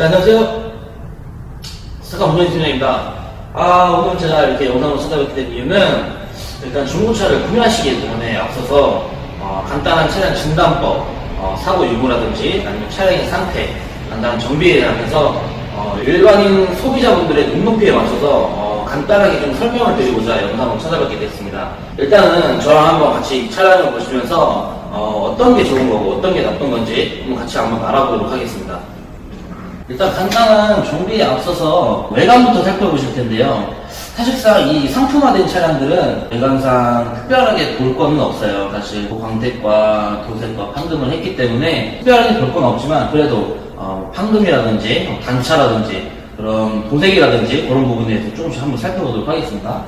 네, 안녕하세요. 스타카 운전팀장입니다. 오늘 제가 이렇게 영상으로 찾아뵙게 된 이유는 일단 중고차를 구매하시기 전에 앞서서 간단한 차량 진단법, 사고 유무라든지 아니면 차량의 상태, 간단한 정비에 대해서 일반인 소비자분들의 눈높이에 맞춰서 간단하게 좀 설명을 드리고자 영상으로 찾아뵙게 됐습니다. 일단은 저랑 한번 같이 차량을 보시면서 어떤 게 좋은 거고 어떤 게 나쁜 건지 한번 같이 한번 알아보도록 하겠습니다. 일단 간단한 정비에 앞서서 외관부터 살펴보실 텐데요. 사실상 이 상품화된 차량들은 외관상 특별하게 볼 거는 없어요. 사실 광택과 도색과 판금을 했기 때문에 특별하게 볼 건 없지만 그래도 판금이라든지 단차라든지 그런 도색이라든지 그런 부분에 대해서 조금씩 한번 살펴보도록 하겠습니다.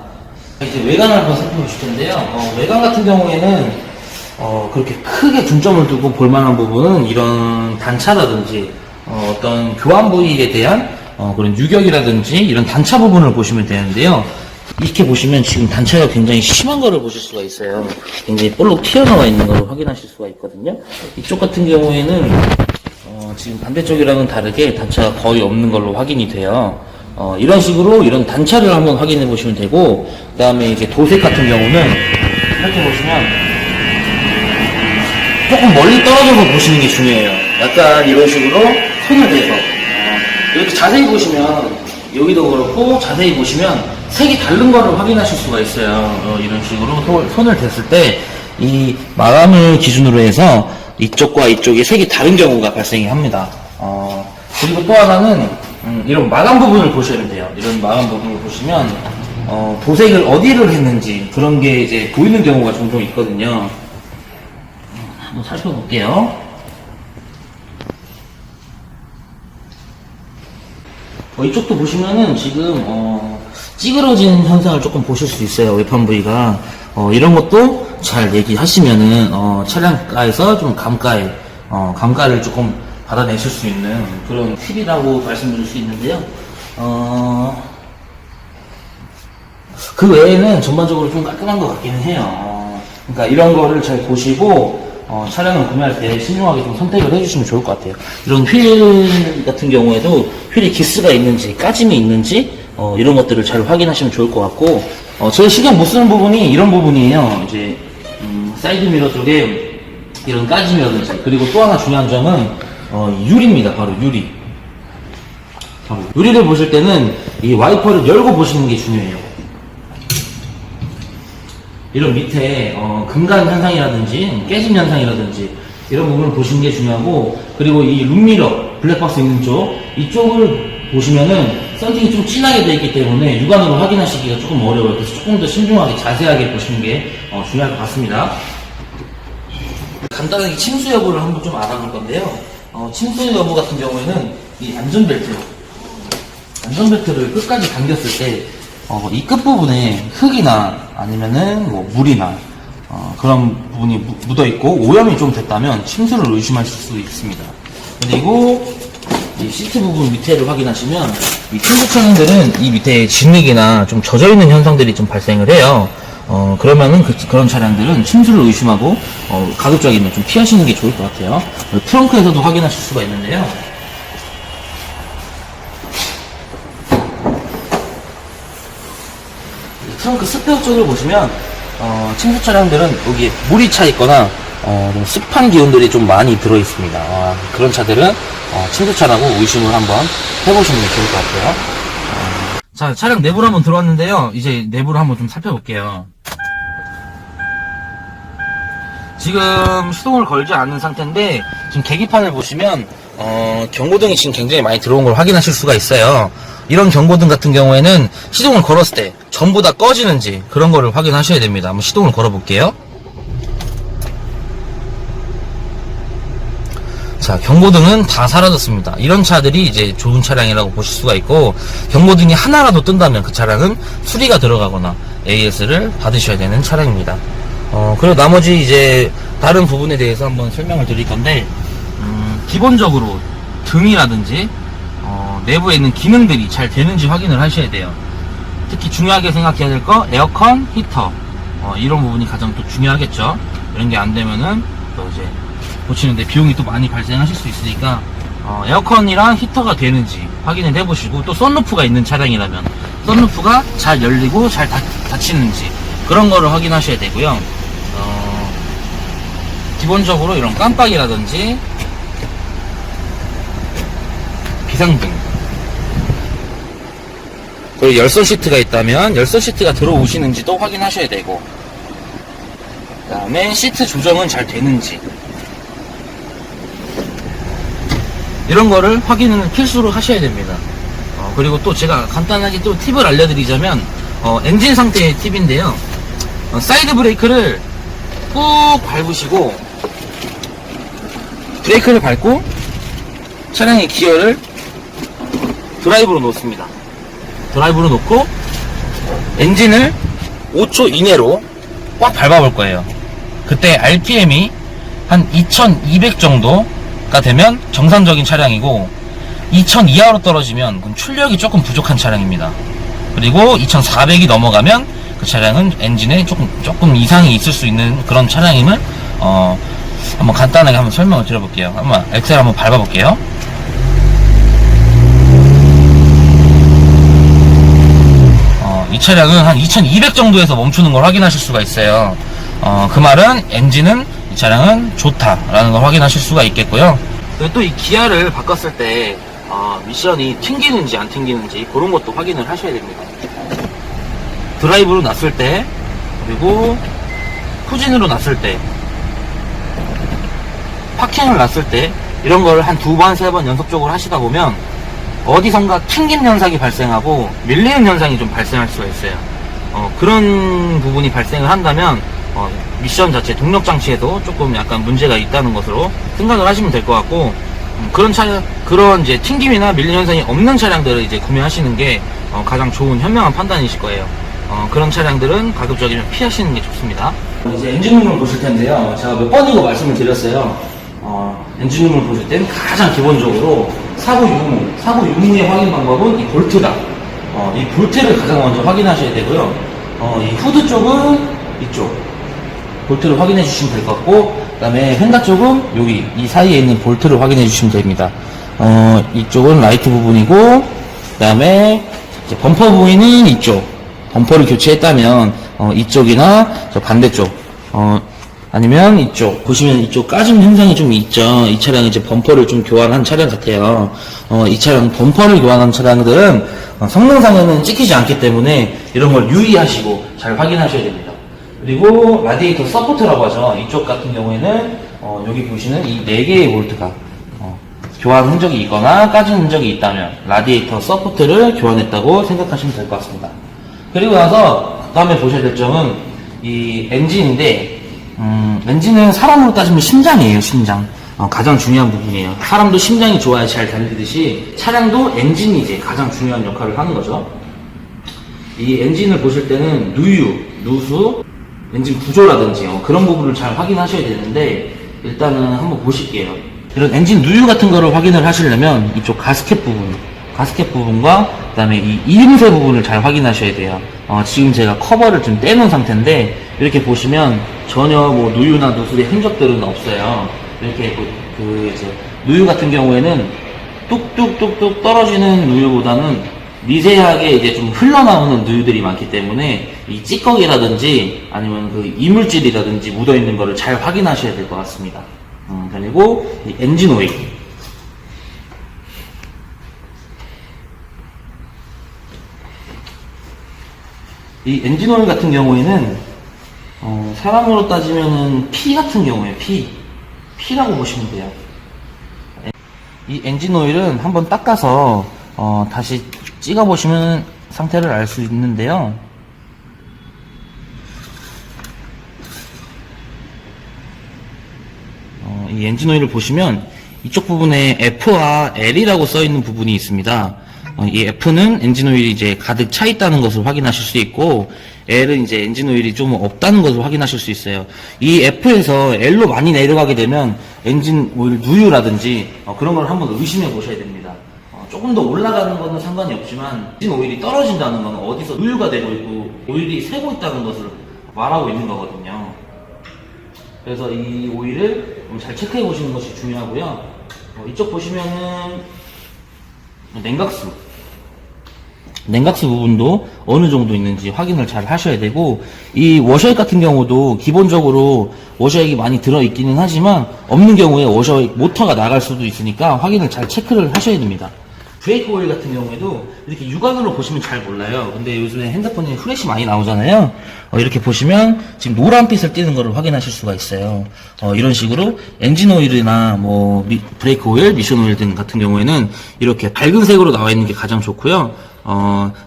이제 외관을 한번 살펴보실 텐데요. 외관 같은 경우에는 그렇게 크게 중점을 두고 볼 만한 부분은 이런 단차라든지 어떤 교환 부위에 대한 그런 유격이라든지 이런 단차 부분을 보시면 되는데요. 이렇게 보시면 지금 단차가 굉장히 심한 거를 보실 수가 있어요. 굉장히 볼록 튀어나와 있는 걸 확인하실 수가 있거든요. 이쪽 같은 경우에는 지금 반대쪽이랑은 다르게 단차가 거의 없는 걸로 확인이 돼요. 이런 식으로 이런 단차를 한번 확인해 보시면 되고, 그 다음에 이제 도색 같은 경우는 이렇게 보시면 조금 멀리 떨어져서 보시는 게 중요해요. 약간 이런 식으로 손을 대서 이렇게 자세히 보시면 여기도 그렇고 자세히 보시면 색이 다른 거를 확인하실 수가 있어요. 이런 식으로 손을 댔을 때 이 마감을 기준으로 해서 이쪽과 이쪽이 색이 다른 경우가 발생이 합니다. 그리고 또 하나는 이런 마감 부분을 보시면 돼요. 이런 마감 부분을 보시면 도색을 어디를 했는지 그런 게 이제 보이는 경우가 종종 있거든요. 한번 살펴볼게요. 이쪽도 보시면은 지금 찌그러지는 현상을 조금 보실 수 있어요. 외판 부위가 이런 것도 잘 얘기하시면은 차량가에서 좀 감가를 조금 받아내실 수 있는 그런 팁이라고 말씀드릴 수 있는데요. 그 외에는 전반적으로 좀 깔끔한 것 같기는 해요. 그러니까 이런 거를 잘 보시고 차량을 구매할 때 신중하게 좀 선택을 해주시면 좋을 것 같아요. 이런 휠 같은 경우에도 휠에 기스가 있는지 까짐이 있는지 이런 것들을 잘 확인하시면 좋을 것 같고, 제가 신경 못 쓰는 부분이 이런 부분이에요. 이제 사이드 미러 쪽에 이런 까짐이라든지, 그리고 또 하나 중요한 점은 유리입니다. 바로 유리. 유리를 보실 때는 이 와이퍼를 열고 보시는 게 중요해요. 이런 밑에 금간 현상이라든지 깨짐 현상이라든지 이런 부분을 보시는 게 중요하고, 그리고 이 룸미러 블랙박스 있는 쪽 이쪽을 보시면은 썬팅이 좀 진하게 되어 있기 때문에 육안으로 확인하시기가 조금 어려워요. 그래서 조금 더 신중하게 자세하게 보시는 게 중요할 것 같습니다. 간단하게 침수 여부를 한번 좀 알아볼 건데요. 침수 여부 같은 경우에는 이 안전벨트를 끝까지 당겼을 때 이 끝부분에 흙이나 아니면은 뭐 물이나 그런 부분이 묻어 있고 오염이 좀 됐다면 침수를 의심하실 수 있습니다. 그리고 이 시트 부분 밑에를 확인하시면 이 침수 차량들은 이 밑에 진흙이나 좀 젖어 있는 현상들이 좀 발생을 해요. 그러면은 그런 차량들은 침수를 의심하고 가급적이면 좀 피하시는 게 좋을 것 같아요. 트렁크에서도 확인하실 수가 있는데요. 트렁크 스페어 쪽을 보시면 침수 차량들은 여기 물이 차 있거나 좀 습한 기운들이 좀 많이 들어 있습니다. 그런 차들은 침수 차라고 의심을 한번 해보시는 게 좋을 것 같아요. 자, 차량 내부로 한번 들어왔는데요. 이제 내부를 한번 좀 살펴볼게요. 지금 시동을 걸지 않은 상태인데 지금 계기판을 보시면 경고등이 지금 굉장히 많이 들어온 걸 확인하실 수가 있어요. 이런 경고등 같은 경우에는 시동을 걸었을 때 전부 다 꺼지는지 그런 거를 확인하셔야 됩니다. 한번 시동을 걸어 볼게요. 자, 경고등은 다 사라졌습니다. 이런 차들이 이제 좋은 차량이라고 보실 수가 있고, 경고등이 하나라도 뜬다면 그 차량은 수리가 들어가거나 AS를 받으셔야 되는 차량입니다. 그리고 나머지 이제 다른 부분에 대해서 한번 설명을 드릴 건데, 기본적으로 등이라든지 내부에 있는 기능들이 잘 되는지 확인을 하셔야 돼요. 특히 중요하게 생각해야 될 거 에어컨, 히터 이런 부분이 가장 또 중요하겠죠. 이런 게 안 되면은 또 이제 고치는데 비용이 또 많이 발생하실 수 있으니까 에어컨이랑 히터가 되는지 확인을 해보시고, 또 썬루프가 있는 차량이라면 썬루프가 잘 열리고 잘 닫히는지 그런 거를 확인하셔야 되고요. 기본적으로 이런 깜빡이라든지 비상등, 그리고 열선 시트가 있다면 열선 시트가 들어오시는지도 확인하셔야 되고, 그 다음에 시트 조정은 잘 되는지, 이런 거를 확인은 필수로 하셔야 됩니다. 그리고 또 제가 간단하게 또 팁을 알려드리자면, 엔진 상태의 팁인데요. 사이드 브레이크를 꾹 밟으시고, 브레이크를 밟고 차량의 기어를 드라이브로 놓습니다. 드라이브로 놓고 엔진을 5초 이내로 꽉 밟아볼 거예요. 그때 RPM이 한 2200 정도가 되면 정상적인 차량이고, 2000 이하로 떨어지면 그럼 출력이 조금 부족한 차량입니다. 그리고 2400이 넘어가면 그 차량은 엔진에 조금 이상이 있을 수 있는 그런 차량임을 한번 간단하게 한번 설명을 드려볼게요. 한번 엑셀 한번 밟아볼게요. 이 차량은 한 2200 정도에서 멈추는 걸 확인하실 수가 있어요. 그 말은 엔진은 이 차량은 좋다라는 걸 확인하실 수가 있겠고요. 또 이 기아를 바꿨을 때 미션이 튕기는지 안 튕기는지 그런 것도 확인을 하셔야 됩니다. 드라이브로 놨을 때, 그리고 후진으로 놨을 때, 파킹을 놨을 때, 이런 걸 한 2번, 3번 연속적으로 하시다 보면 어디선가 튕김 현상이 발생하고 밀리는 현상이 좀 발생할 수가 있어요. 그런 부분이 발생을 한다면 미션 자체 동력 장치에도 조금 약간 문제가 있다는 것으로 생각을 하시면 될 것 같고, 그런 이제 튕김이나 밀리는 현상이 없는 차량들을 이제 구매하시는 게 가장 좋은 현명한 판단이실 거예요. 그런 차량들은 가급적이면 피하시는 게 좋습니다. 이제 엔진룸을 보실 텐데요. 제가 몇 번이고 말씀을 드렸어요. 엔진룸을 보실 때는 가장 기본적으로 사고 유무의 확인 방법은 이 볼트다. 이 볼트를 가장 먼저 확인하셔야 되고요. 이 후드 쪽은 이쪽 볼트를 확인해 주시면 될 것 같고, 그 다음에 휀다 쪽은 여기 이 사이에 있는 볼트를 확인해 주시면 됩니다. 이쪽은 라이트 부분이고, 그 다음에 범퍼 부위는 이쪽. 범퍼를 교체했다면 이쪽이나 저 반대쪽, 아니면 이쪽 보시면 이쪽 까짐 현상이 좀 있죠. 이 차량이 이제 범퍼를 좀 교환한 차량 같아요. 이 차량 범퍼를 교환한 차량들은 성능상에는 찍히지 않기 때문에 이런 걸 유의하시고 잘 확인하셔야 됩니다. 그리고 라디에이터 서포트라고 하죠. 이쪽 같은 경우에는 여기 보시는 이 4개의 볼트가 교환 흔적이 있거나 까진 흔적이 있다면 라디에이터 서포트를 교환했다고 생각하시면 될 것 같습니다. 그리고 나서 그 다음에 보셔야 될 점은 이 엔진인데, 엔진은 사람으로 따지면 심장이에요. 심장. 가장 중요한 부분이에요. 사람도 심장이 좋아야 잘 달리듯이 차량도 엔진이 이제 가장 중요한 역할을 하는 거죠. 이 엔진을 보실 때는 누수, 엔진 구조라든지 그런 부분을 잘 확인하셔야 되는데, 일단은 한번 보실게요. 이런 엔진 누유 같은 거를 확인을 하시려면 이쪽 가스켓 부분과 그 다음에 이 이음새 부분을 잘 확인하셔야 돼요. 지금 제가 커버를 좀 떼놓은 상태인데, 이렇게 보시면 전혀 뭐 누유나 누수의 흔적들은 없어요. 이렇게 이제 누유 같은 경우에는 뚝뚝뚝뚝 떨어지는 누유보다는 미세하게 이제 좀 흘러나오는 누유들이 많기 때문에 이 찌꺼기라든지 아니면 그 이물질이라든지 묻어있는 거를 잘 확인하셔야 될 것 같습니다. 그리고 이 엔진 오일. 이 엔진 오일 같은 경우에는 사람으로 따지면은 피 같은 경우에 피라고 보시면 돼요. 이 엔진 오일은 한번 닦아서 다시 찍어 보시면 상태를 알 수 있는데요. 이 엔진 오일을 보시면 이쪽 부분에 F와 L이라고 써 있는 부분이 있습니다. 이 F는 엔진 오일이 이제 가득 차 있다는 것을 확인하실 수 있고, L은 이제 엔진 오일이 좀 없다는 것을 확인하실 수 있어요. 이 F에서 L로 많이 내려가게 되면 엔진 오일 누유라든지 그런 걸 한번 의심해 보셔야 됩니다. 조금 더 올라가는 거는 상관이 없지만 엔진 오일이 떨어진다는 건 어디서 누유가 되고 있고 오일이 새고 있다는 것을 말하고 있는 거거든요. 그래서 이 오일을 잘 체크해 보시는 것이 중요하고요. 이쪽 보시면은 냉각수 부분도 어느 정도 있는지 확인을 잘 하셔야 되고, 이 워셔액 같은 경우도 기본적으로 워셔액이 많이 들어있기는 하지만 없는 경우에 워셔액 모터가 나갈 수도 있으니까 확인을 잘 체크를 하셔야 됩니다. 브레이크 오일 같은 경우에도 이렇게 육안으로 보시면 잘 몰라요. 근데 요즘에 핸드폰에 후레쉬 많이 나오잖아요. 이렇게 보시면 지금 노란빛을 띄는 거를 확인하실 수가 있어요. 이런 식으로 엔진 오일이나 뭐 브레이크 오일, 미션 오일 등 같은 경우에는 이렇게 밝은 색으로 나와 있는 게 가장 좋고요.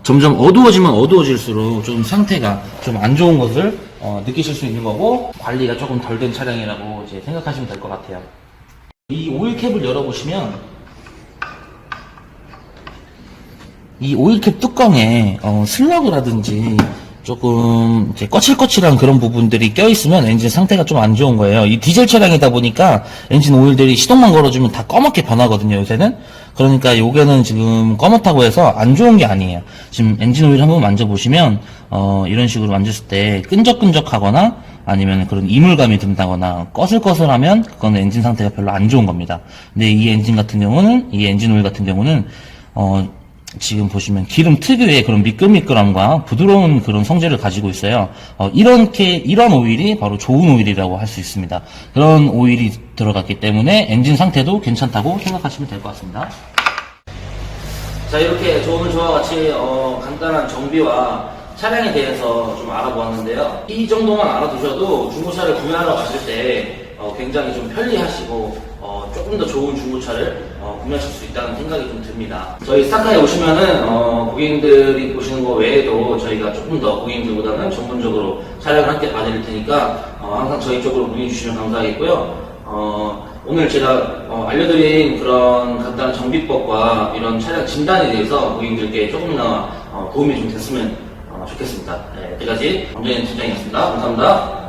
점점 어두워지면 어두워질수록 좀 상태가 좀 안 좋은 것을 느끼실 수 있는 거고, 관리가 조금 덜 된 차량이라고 이제 생각하시면 될 것 같아요. 이 오일캡을 열어보시면 이 오일캡 뚜껑에 슬러그라든지 조금 이제 거칠거칠한 그런 부분들이 껴있으면 엔진 상태가 좀 안 좋은 거예요. 이 디젤 차량이다 보니까 엔진 오일들이 시동만 걸어주면 다 검맣게 변하거든요, 요새는. 그러니까 요게는 지금 검맣다고 해서 안 좋은 게 아니에요. 지금 엔진 오일 한번 만져보시면 이런 식으로 만졌을 때 끈적끈적하거나 아니면 그런 이물감이 든다거나 꺼슬꺼슬하면 그거는 엔진 상태가 별로 안 좋은 겁니다. 근데 이 엔진 오일 같은 경우는 지금 보시면 기름 특유의 그런 미끌미끌함과 부드러운 그런 성질을 가지고 있어요. 이런 오일이 바로 좋은 오일이라고 할 수 있습니다. 그런 오일이 들어갔기 때문에 엔진 상태도 괜찮다고 생각하시면 될 것 같습니다. 자, 이렇게 오늘 저와 같이 간단한 정비와 차량에 대해서 좀 알아보았는데요. 이 정도만 알아두셔도 중고차를 구매하러 가실 때 굉장히 좀 편리하시고 조금 더 좋은 중고차를 구매하실 수 있다는 생각이 좀 듭니다. 저희 스타카에 오시면은 고객님들이 보시는 거 외에도 저희가 조금 더 고객님들보다는 전문적으로 차량을 함께 봐드릴 테니까 항상 저희 쪽으로 문의 주시면 감사하겠고요. 오늘 제가 알려드린 그런 간단한 정비법과 이런 차량 진단에 대해서 고객님들께 조금이나마 도움이 좀 됐으면 좋겠습니다. 네, 여기까지 원장님 팀장이었습니다. 감사합니다.